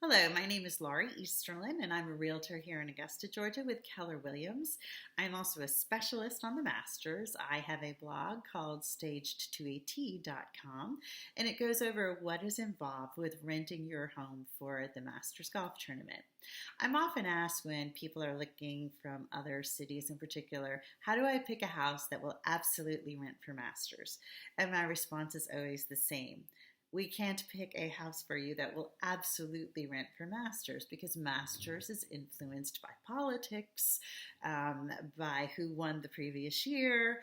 Hello, my name is Laurie Easterlin, and I'm a realtor here in Augusta, Georgia with Keller Williams. I'm also a specialist on the Masters. I have a blog called staged2at.com, and it goes over what is involved with renting your home for the Masters Golf Tournament. I'm often asked when people are looking from other cities in particular, how do I pick a house that will absolutely rent for Masters? And my response is always the same. We can't pick a house for you that will absolutely rent for Masters because Masters is influenced by politics, by who won the previous year.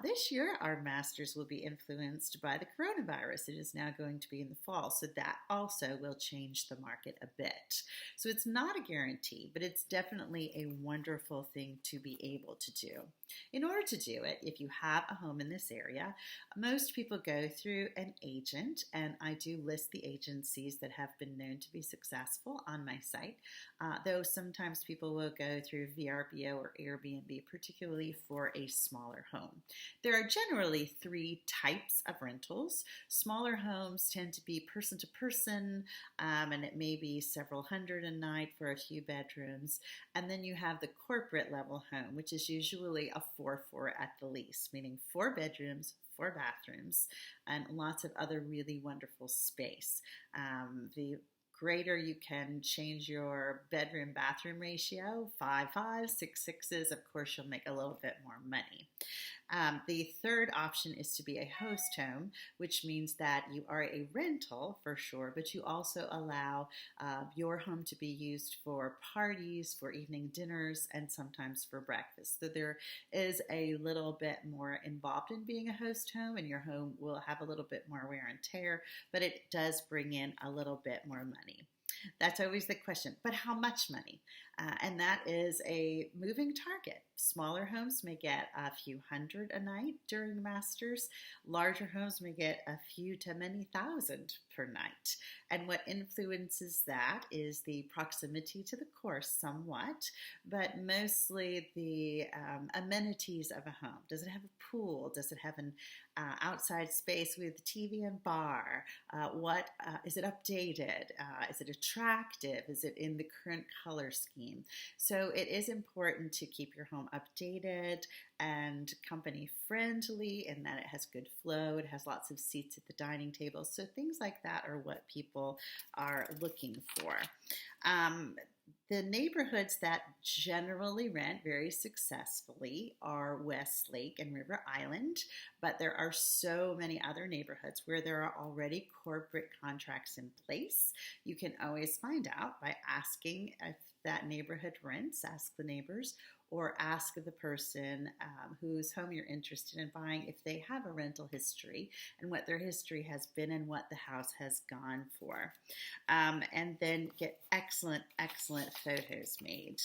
This year, our Masters will be influenced by the coronavirus. It is now going to be in the fall, so that also will change the market a bit. So it's not a guarantee, but it's definitely a wonderful thing to be able to do. In order to do it, if you have a home in this area, most people go through an agent, and I do list the agencies that have been known to be successful on my site, though sometimes people will go through VRBO or Airbnb, particularly for a smaller home. There are generally three types of rentals. Smaller homes tend to be person to person, and it may be several hundred a night for a few bedrooms. And then you have the corporate level home, which is usually a 4-4 at the least, meaning 4 bedrooms, 4 bathrooms, and lots of other really wonderful space. The greater you can change your bedroom bathroom ratio, 5-5, 6-6s, of course you'll make a little bit more money. The third option is to be a host home, which means that you are a rental for sure, but you also allow your home to be used for parties, for evening dinners, and sometimes for breakfast. So there is a little bit more involved in being a host home, and your home will have a little bit more wear and tear, but it does bring in a little bit more money. That's always the question, but how much money? And that is a moving target. Smaller homes may get a few hundred a night during Masters. Larger homes may get a few to many thousand per night. And what influences that is the proximity to the course somewhat, but mostly the amenities of a home. Does it have a pool? Does it have an outside space with TV and bar? Is it updated? Is it attractive? Is it in the current color scheme? So it is important to keep your home updated and company friendly, and that it has good flow. It has lots of seats at the dining table. So things like that are what people are looking for. The neighborhoods that generally rent very successfully are Westlake and River Island, but there are so many other neighborhoods where there are already corporate contracts in place. You can always find out by asking if that neighborhood rents, ask the neighbors, or ask the person whose home you're interested in buying if they have a rental history and what their history has been and what the house has gone for. And then get excellent photos made.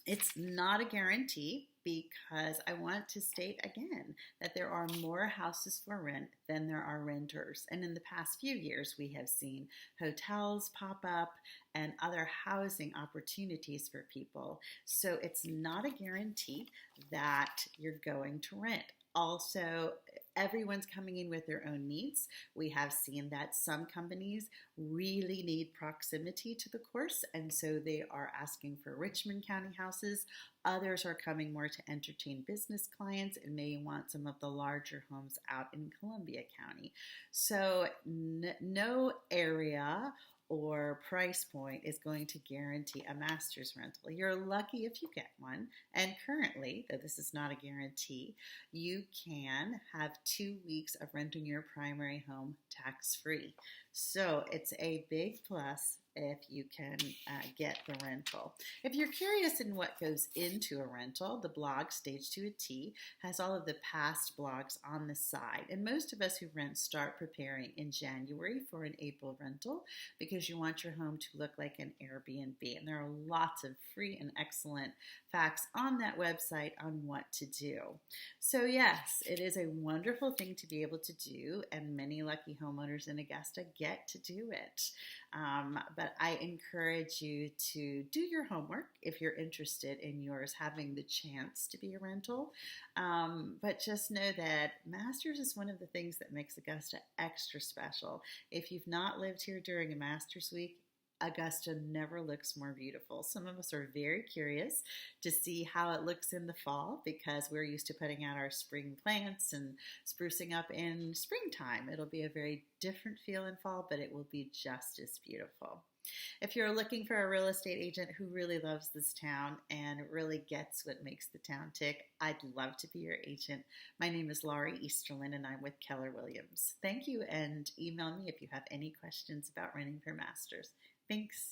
It's not a guarantee because I want to state again that there are more houses for rent than there are renters. And in the past few years, we have seen hotels pop up and other housing opportunities for people. So it's not a guarantee that you're going to rent. Also, everyone's coming in with their own needs. We have seen that some companies really need proximity to the course, and so they are asking for Richmond County houses. Others are coming more to entertain business clients and may want some of the larger homes out in Columbia County. So no area or price point is going to guarantee a Masters rental. You're lucky if you get one, and currently, though this is not a guarantee, you can have 2 weeks of renting your primary home tax-free. So it's a big plus if you can get the rental. If you're curious in what goes into a rental, the blog Stage 2 at T has all of the past blogs on the side. And most of us who rent start preparing in January for an April rental because you want your home to look like an Airbnb. And there are lots of free and excellent facts on that website on what to do. So yes, it is a wonderful thing to be able to do, and many lucky homeowners in Augusta get to do it. But I encourage you to do your homework if you're interested in yours having the chance to be a rental. But just know that Masters is one of the things that makes Augusta extra special. If you've not lived here during a Masters week, Augusta never looks more beautiful. Some of us are very curious to see how it looks in the fall because we're used to putting out our spring plants and sprucing up in springtime. It'll be a very different feel in fall, but it will be just as beautiful. If you're looking for a real estate agent who really loves this town and really gets what makes the town tick, I'd love to be your agent. My name is Laurie Easterlin and I'm with Keller Williams. Thank you, and email me if you have any questions about renting for Masters. Thanks.